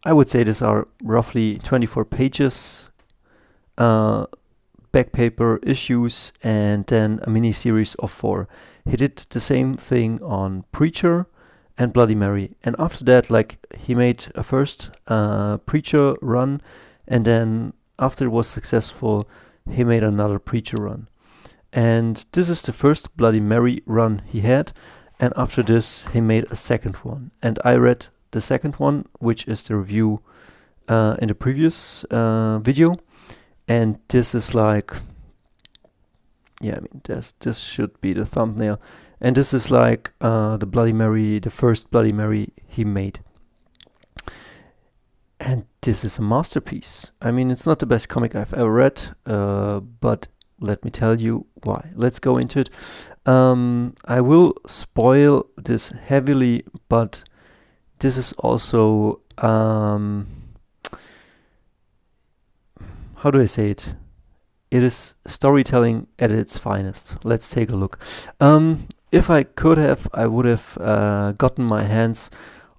I would say these are roughly 24 pages, back paper issues, and then a mini series of 4. He did the same thing on Preacher and Bloody Mary, and after that, like, he made a first Preacher run, and then after it was successful, he made another Preacher run. And this is the first Bloody Mary run he had, and after this he made a second one. And I read the second one, which is the review in the previous video. And this is like, yeah, I mean, this should be the thumbnail. And this is like the Bloody Mary, the first Bloody Mary he made. And this is a masterpiece. I mean, it's not the best comic I've ever read, but let me tell you why. Let's go into it. I will spoil this heavily, but this is also, how do I say it? It is storytelling at its finest. Let's take a look. If I could have, I would have gotten my hands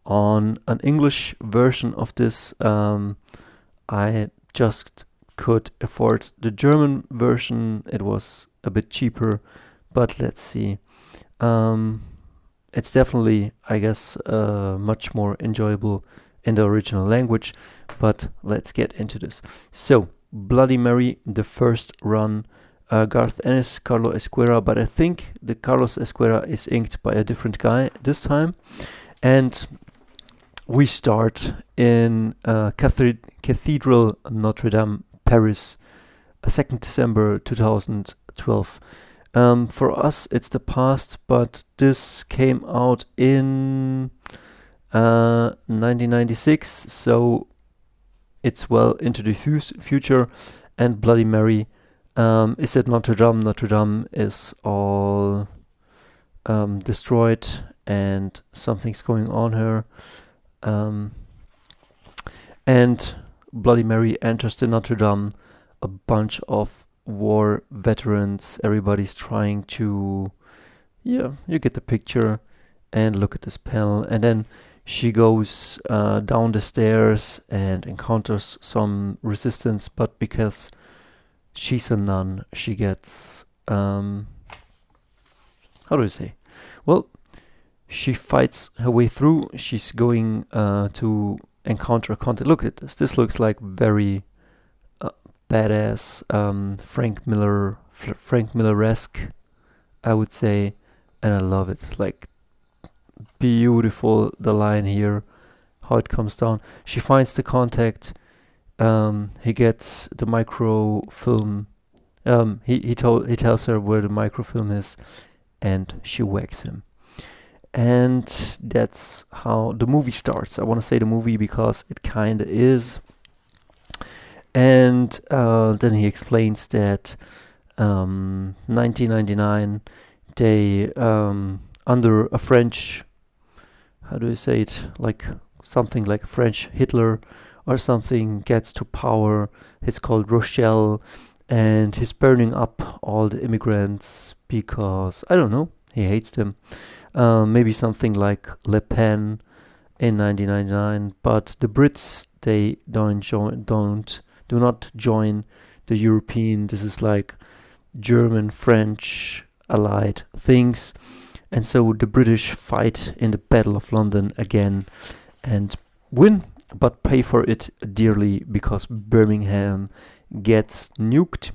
on an English version of this. I just could afford the German version. It was a bit cheaper, but let's see. It's definitely, I guess, much more enjoyable in the original language, but let's get into this. So, Bloody Mary, the first run, Garth Ennis, Carlo Ezquerra, but I think the Carlos Ezquerra is inked by a different guy this time. And we start in Cathedral Notre Dame, Paris, 2nd December 2012. For us, it's the past, but this came out in 1996, so it's well into the future. And Bloody Mary is at Notre Dame. Notre Dame is all destroyed, and something's going on here. And Bloody Mary enters the Notre Dame. A bunch of war veterans, everybody's trying to, yeah, you get the picture. And look at this panel, and then she goes down the stairs and encounters some resistance, but because she's a nun, she gets, how do I say? Well, she fights her way through. She's going to encounter content. Look at this. This looks like very badass Frank Miller-esque, I would say, and I love it. Like, beautiful, the line here, how it comes down. She finds the contact. He gets the microfilm. He tells her where the microfilm is, and she whacks him. And that's how the movie starts. I want to say the movie because it kind of is. And then he explains that 1999, they, under a French, how do you say it, like something like French Hitler or something, gets to power. It's called Rochelle, and he's burning up all the immigrants because, I don't know, he hates them. Maybe something like Le Pen in 1999, but the Brits, they do not join the European. This is like German, French allied things. And so the British fight in the Battle of London again and win, but pay for it dearly because Birmingham gets nuked.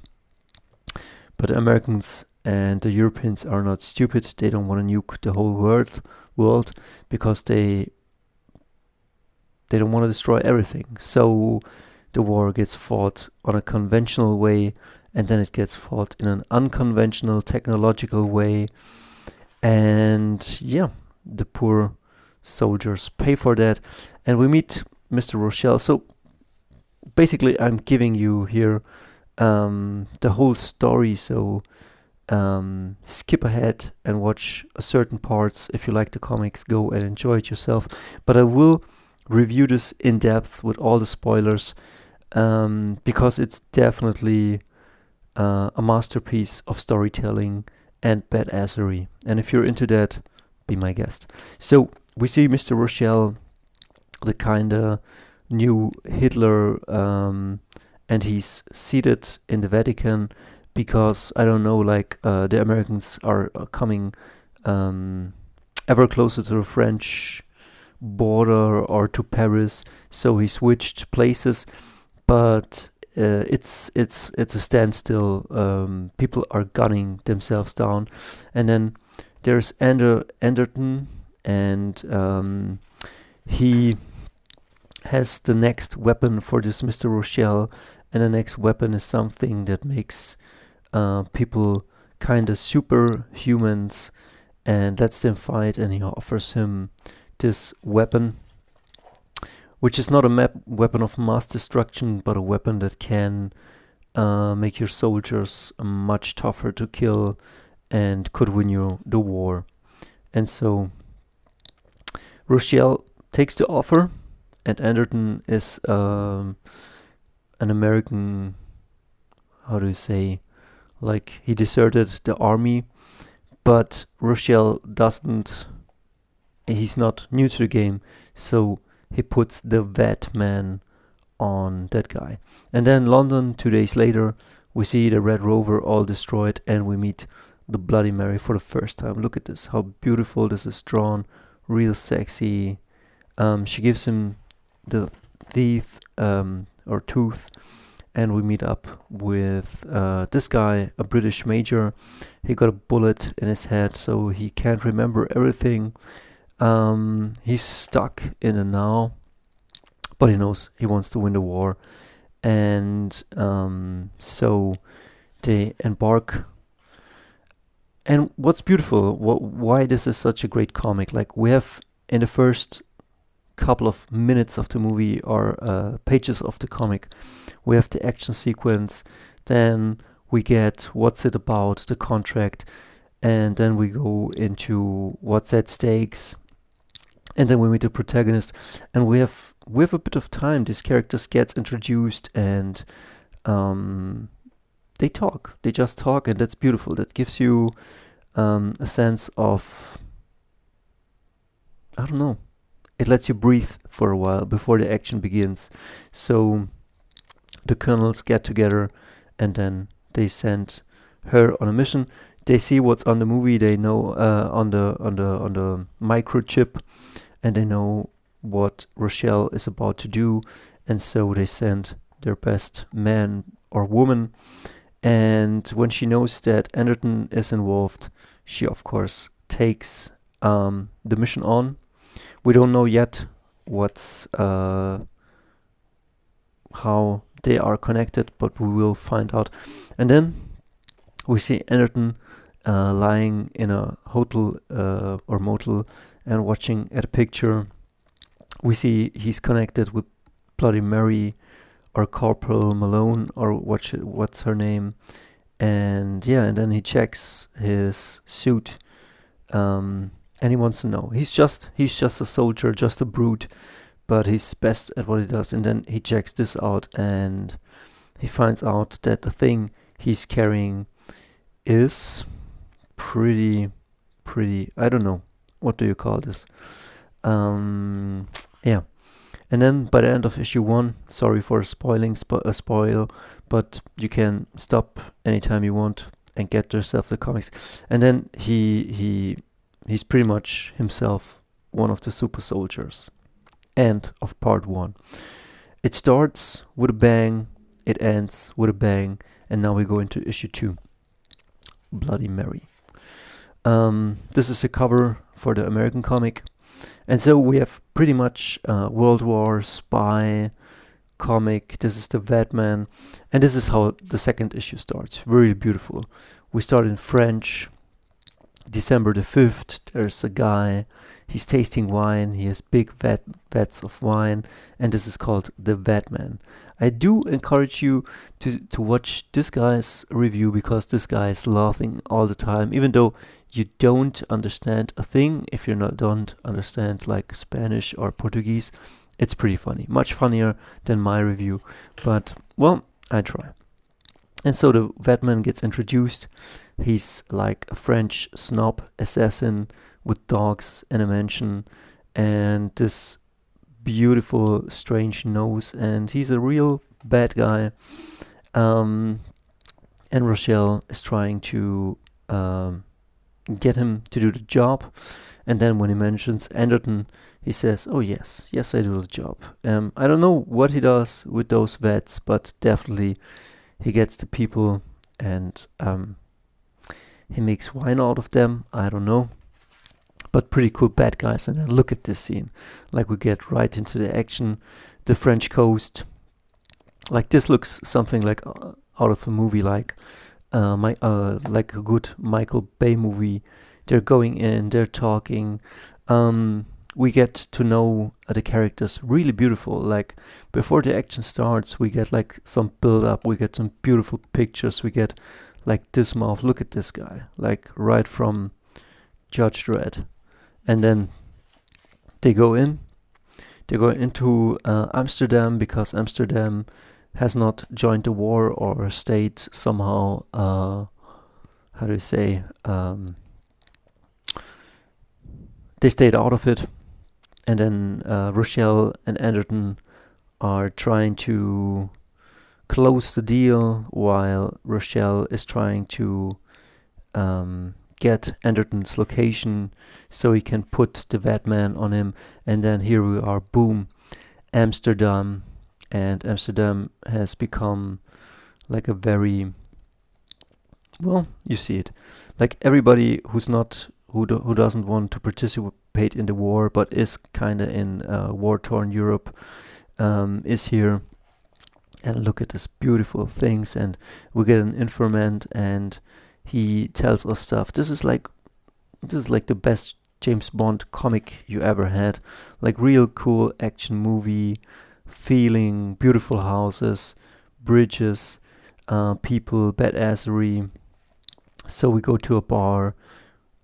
But the Americans and the Europeans are not stupid. They don't want to nuke the whole world because they don't want to destroy everything. So the war gets fought on a conventional way, and then it gets fought in an unconventional technological way. And yeah, the poor soldiers pay for that. And we meet Mr. Rochelle. So basically, I'm giving you here the whole story. So skip ahead and watch certain parts. If you like the comics, go and enjoy it yourself. But I will review this in depth with all the spoilers because it's definitely a masterpiece of storytelling and badassery. And if you're into that, be my guest. So we see Mr. Rochelle, the kinda new Hitler, and he's seated in the Vatican because I don't know, like the Americans are coming ever closer to the French border or to Paris, so he switched places, but it's a standstill. People are gunning themselves down, and then there's Anderton, and he has the next weapon for this Mr. Rochelle, and the next weapon is something that makes people kind of superhumans, and lets them fight, and he offers him this weapon, which is not a weapon of mass destruction, but a weapon that can make your soldiers much tougher to kill and could win you the war. And so Rochelle takes the offer, and Anderton is an American, how do you say, like he deserted the army, but Rochelle doesn't, he's not new to the game, so he puts the Batman on that guy. And then London, 2 days later, we see the Red Rover all destroyed, and we meet the Bloody Mary for the first time. Look at this, how beautiful this is drawn, real sexy. She gives him the teeth, or tooth, and we meet up with this guy, a British major. He got a bullet in his head, so he can't remember everything. He's stuck in the now, but he knows he wants to win the war, and so they embark. And what's beautiful, why this is such a great comic, like we have in the first couple of minutes of the movie or pages of the comic, we have the action sequence, then we get what's it about, the contract, and then we go into what's at stakes, and then we meet the protagonist, and we have a bit of time. These characters get introduced, and they just talk, and that's beautiful. That gives you a sense of, I don't know, it lets you breathe for a while before the action begins. So the colonels get together, and then they send her on a mission. They see what's on the movie. They know on the microchip, and they know what Rochelle is about to do, and so they send their best man or woman. And when she knows that Anderton is involved, she of course takes the mission on. We don't know yet what's how they are connected, but we will find out. And then we see Anderton lying in a hotel or motel and watching at a picture. We see he's connected with Bloody Mary or Corporal Malone or what's her name, and yeah, and then he checks his suit, and he wants to know. He's just a soldier, just a brute, but he's best at what he does. And then he checks this out, and he finds out that the thing he's carrying is pretty. I don't know, what do you call this? Yeah. And then by the end of issue 1, sorry for spoiling a spoil, but you can stop anytime you want and get yourself the comics. And then he's pretty much himself one of the super soldiers. End of part 1. It starts with a bang, it ends with a bang, and now we go into issue 2, Bloody Mary. This is a cover for the American comic. And so we have pretty much World War spy comic. This is the Batman, and this is how the second issue starts. Very beautiful. We start in French. December the 5th, there's a guy, he's tasting wine, he has big vats of wine, and this is called the Batman. I do encourage you to watch this guy's review, because this guy is laughing all the time, even though you don't understand a thing. If you don't understand like Spanish or Portuguese, it's pretty funny, much funnier than my review, but well, I try. And so the Batman gets introduced. He's like a French snob assassin with dogs in a mansion, and this beautiful, strange nose, and he's a real bad guy. And Rochelle is trying to get him to do the job. And then when he mentions Anderton, he says, "Oh yes, yes, I do the job." I don't know what he does with those vets, but definitely he gets the people, and he makes wine out of them. I don't know, but pretty cool bad guys. And then look at this scene, like we get right into the action, the French coast. Like this looks something like out of a movie, like like a good Michael Bay movie. They're going in, they're talking. We get to know the characters really beautiful. Like before the action starts, we get like some build up. We get some beautiful pictures. We get like this mouth. Look at this guy, like right from Judge Dredd. And then they go in. They go into Amsterdam because Amsterdam has not joined the war or stayed somehow. How do you say? They stayed out of it. And then Rochelle and Anderton are trying to close the deal while Rochelle is trying to get Anderton's location so he can put the Batman on him. And then here we are, boom, Amsterdam. And Amsterdam has become like a very, well, you see it, like everybody who's not who doesn't want to participate in the war but is kind of in war-torn Europe is here. And look at this beautiful things, and we get an informant, and he tells us stuff. This is like the best James Bond comic you ever had. Like real cool action movie feeling, beautiful houses, bridges, people, badassery. So we go to a bar.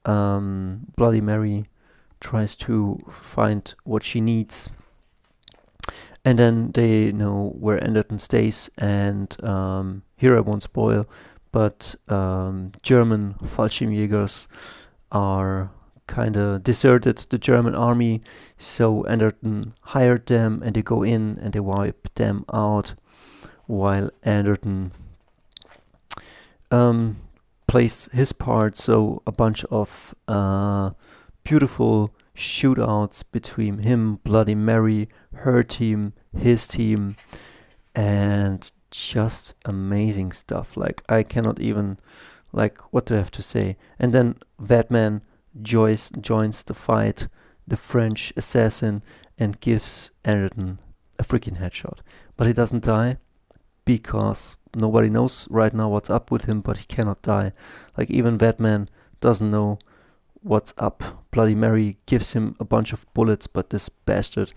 Bloody Mary tries to find what she needs, and then they know where Anderton stays. And here I won't spoil, but German Fallschirmjägers are kind of deserted the German army, so Anderton hired them, and they go in and they wipe them out, while Anderton plays his part. So a bunch of beautiful shootouts between him, Bloody Mary, her team, his team, and just amazing stuff. Like I cannot even, like, what do I have to say? And then Batman joins the fight, the French assassin, and gives Anderton a freaking headshot. But he doesn't die, because nobody knows right now what's up with him, but he cannot die. Like even Batman doesn't know what's up. Bloody Mary gives him a bunch of bullets, but this bastard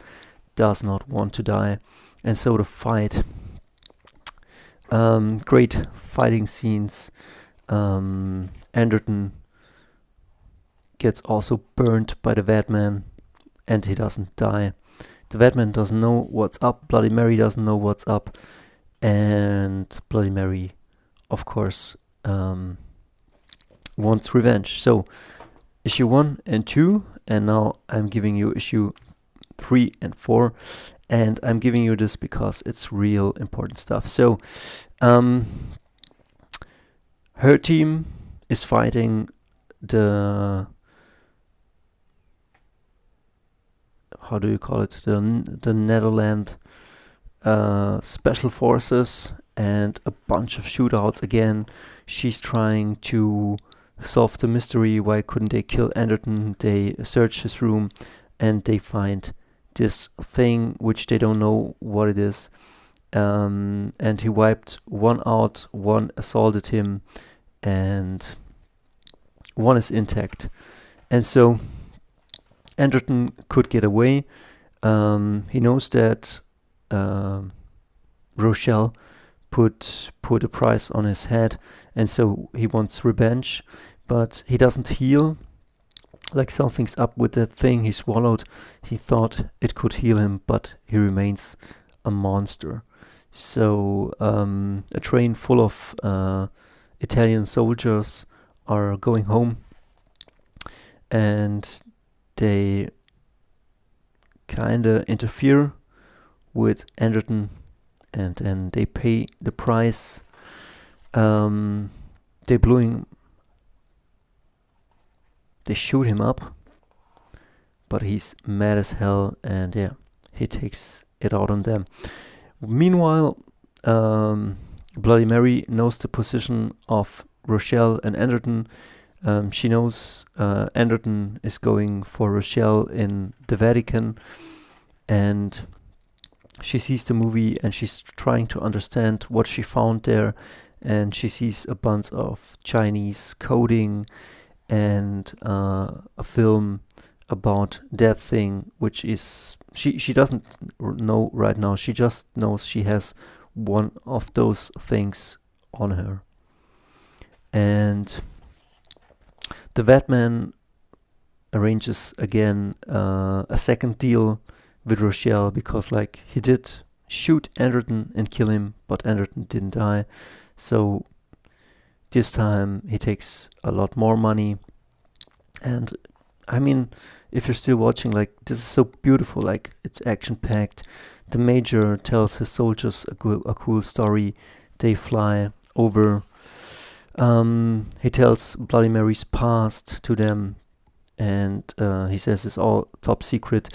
does not want to die. And so the fight, great fighting scenes. Anderton gets also burned by the Batman, and he doesn't die. The Batman doesn't know what's up. Bloody Mary doesn't know what's up. And Bloody Mary, of course, wants revenge. So issue 1 and 2, and now I'm giving you issue 3 and 4. And I'm giving you this because it's real important stuff. So her team is fighting the, how do you call it, the Netherlands special forces, and a bunch of shootouts again. She's trying to solve the mystery. Why couldn't they kill Anderton? They search his room and they find this thing which they don't know what it is. And he wiped one out, one assaulted him, and one is intact. And so Anderton could get away. He knows that Rochelle put a price on his head, and so he wants revenge, but he doesn't heal. Like something's up with that thing he swallowed. He thought it could heal him, but he remains a monster. So a train full of Italian soldiers are going home, and they kinda interfere with Anderton, and then they pay the price. They blew him. They shoot him up, but he's mad as hell, and yeah, he takes it out on them. Meanwhile, Bloody Mary knows the position of Rochelle and Anderton. She knows Anderton is going for Rochelle in the Vatican, and she sees the movie and she's trying to understand what she found there, and she sees a bunch of Chinese coding and a film about that thing, which is she doesn't know right now. She just knows she has one of those things on her. And the Batman arranges again a second deal with Rochelle, because like he did shoot Anderton and kill him, but Anderton didn't die. So this time he takes a lot more money. And I mean, if you're still watching, like, this is so beautiful, like, it's action packed. The Major tells his soldiers a cool story. They fly over. He tells Bloody Mary's past to them, and he says it's all top secret.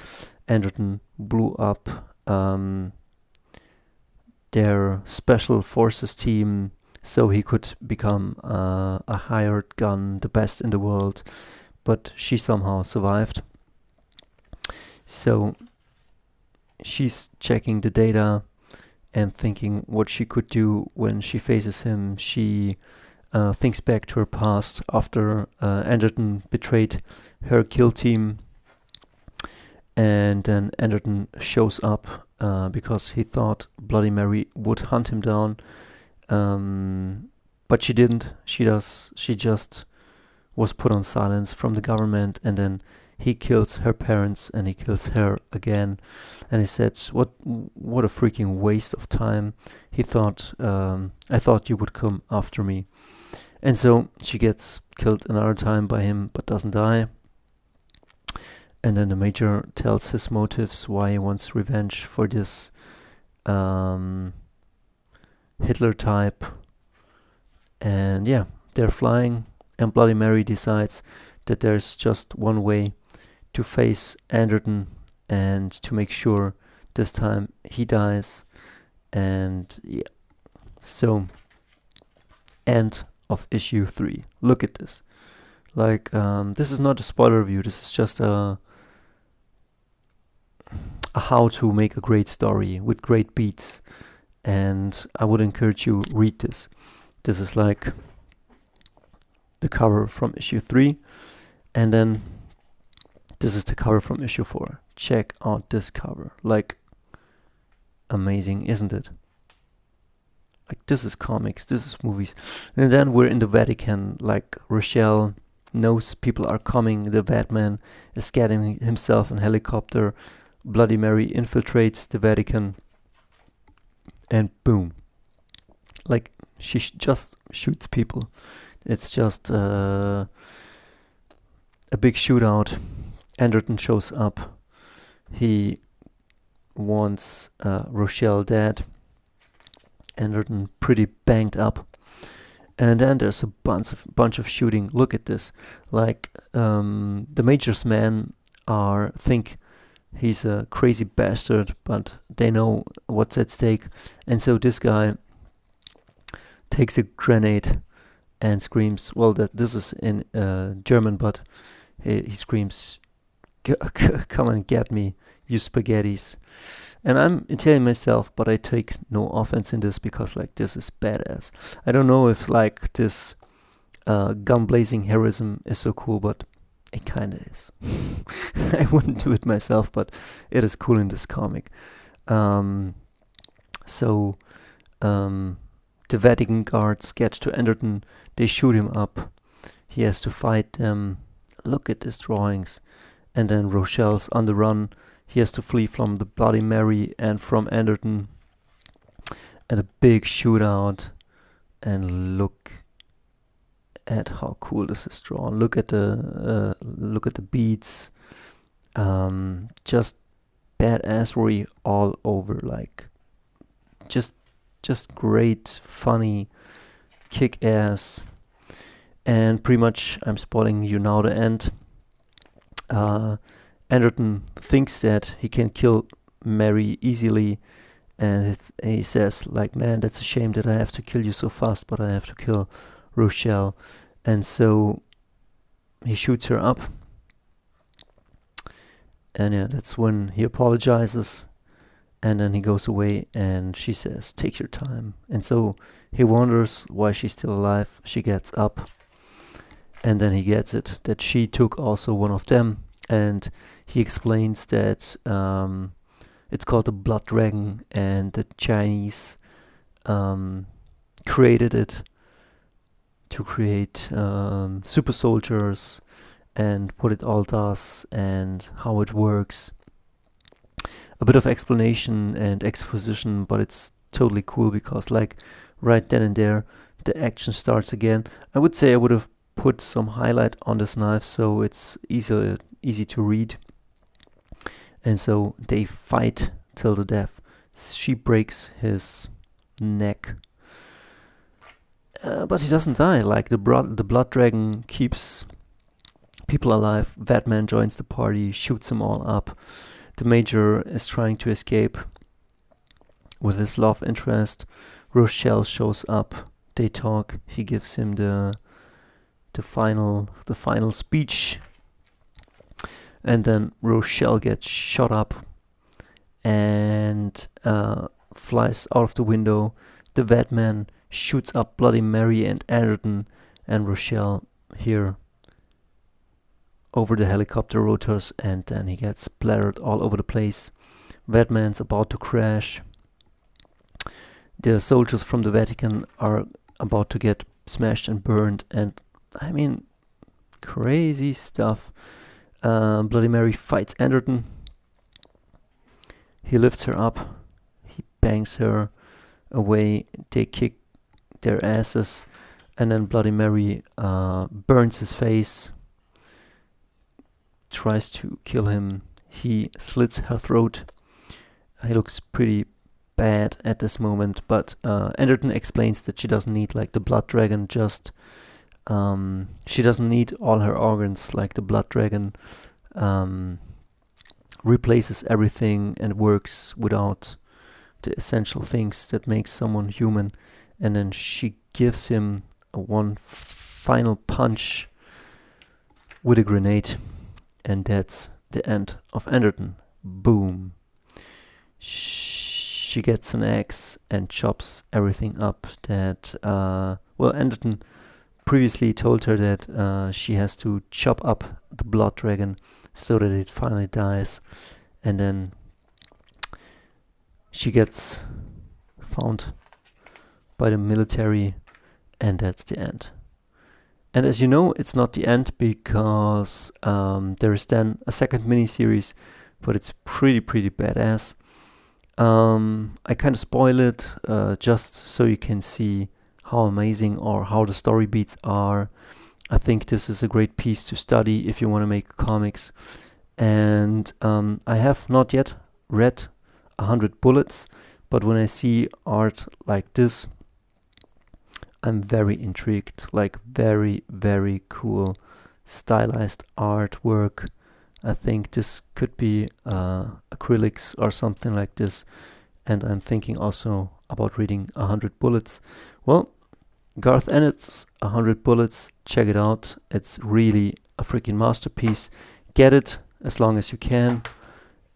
Anderton blew up their special forces team so he could become a hired gun, the best in the world, but she somehow survived. So she's checking the data and thinking what she could do when she faces him. She thinks back to her past after Anderton betrayed her kill team, and then Anderton shows up because he thought Bloody Mary would hunt him down, but she didn't. She just was put on silence from the government, and then he kills her parents and he kills her again. And he said, what a freaking waste of time. He thought, I thought you would come after me. And so she gets killed another time by him, but doesn't die. And then the Major tells his motives, why he wants revenge for this Hitler type. And yeah, they're flying, and Bloody Mary decides that there's just one way to face Anderton and to make sure this time he dies. And yeah, so end of issue 3. Look at this. Like, this is not a spoiler review. This is just a how to make a great story with great beats. And I would encourage you read this. This is like the cover from issue 3, and then this is the cover from issue 4. Check out this cover. Like, amazing, isn't it? Like, this is comics, this is movies. And then we're in the Vatican. Like, Rochelle knows people are coming. The Batman is getting himself in helicopter. Bloody Mary infiltrates the Vatican, and boom, like, she just shoots people. It's just a big shootout. Anderton shows up. He wants Rochelle dead. Anderton pretty banged up. And then there's a bunch of shooting. Look at this. Like, the Major's men think he's a crazy bastard, but they know what's at stake. And so this guy takes a grenade and screams, well, this is in German, but he screams, come and get me, you spaghettis. And I'm Italian myself, but I take no offense in this, because like, this is badass. I don't know if like this gun blazing heroism is so cool, but it kinda is. I wouldn't do it myself, but it is cool in this comic. So the Vatican guards get to Anderton. They shoot him up. He has to fight them. Look at these drawings. And then Rochelle's on the run. He has to flee from the Bloody Mary and from Anderton. And a big shootout. And look at how cool this is drawn. Look at the beats. Just badassery all over, like just great, funny, kick-ass. And pretty much, I'm spoiling you now the end. Anderton thinks that he can kill Mary easily, and he says, like, man, that's a shame that I have to kill you so fast, but I have to kill Rochelle. And so he shoots her up. And yeah, that's when he apologizes. And then he goes away, and she says, take your time. And so he wonders why she's still alive. She gets up, and then he gets it, that she took also one of them. And he explains that it's called the Blood Dragon, and the Chinese created it to create super soldiers, and what it all does and how it works. A bit of explanation and exposition, but it's totally cool because, like, right then and there, the action starts again. I would say I would have put some highlight on this knife so it's easy to read. And so they fight till the death. She breaks his neck, but he doesn't die. Like, the blood dragon keeps people alive. Batman joins the party, shoots them all up. The Major is trying to escape with his love interest. Rochelle shows up. They talk. He gives him the final speech. And then Rochelle gets shot up and flies out of the window. The Batman shoots up Bloody Mary and Anderton and Rochelle here over the helicopter rotors, and then he gets splattered all over the place. Batman's about to crash. The soldiers from the Vatican are about to get smashed and burned, and I mean, crazy stuff. Bloody Mary fights Anderton. He lifts her up. He bangs her away. They kick their asses, and then Bloody Mary burns his face. Tries to kill him. He slits her throat. He looks pretty bad at this moment, but Anderton explains that she doesn't need, like, the blood dragon, just she doesn't need all her organs. Like, the blood dragon replaces everything and works without the essential things that makes someone human. And then she gives him one final punch with a grenade. And that's the end of Anderton. Boom. She gets an axe and chops everything up. That Anderton previously told her that she has to chop up the blood dragon so that it finally dies. And then she gets found by the military, and that's the end. And as you know, it's not the end, because there is then a second miniseries, but it's pretty badass. I kind of spoil it just so you can see how amazing or how the story beats are. I think this is a great piece to study if you want to make comics. And I have not yet read 100 Bullets, but when I see art like this, I'm very intrigued. Like, very cool stylized artwork. I think this could be acrylics or something like this. And I'm thinking also about reading 100 Bullets. Well, Garth Ennis, 100 Bullets, check it out. It's really a freaking masterpiece. Get it as long as you can,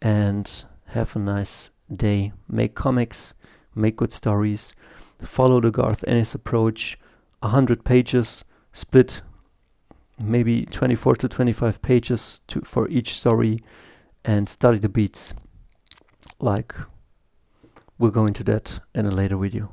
and have a nice day. Make comics, make good stories. Follow the Garth Ennis approach. 100 pages, split maybe 24 to 25 pages for each story, and study the beats. Like, we'll go into that in a later video.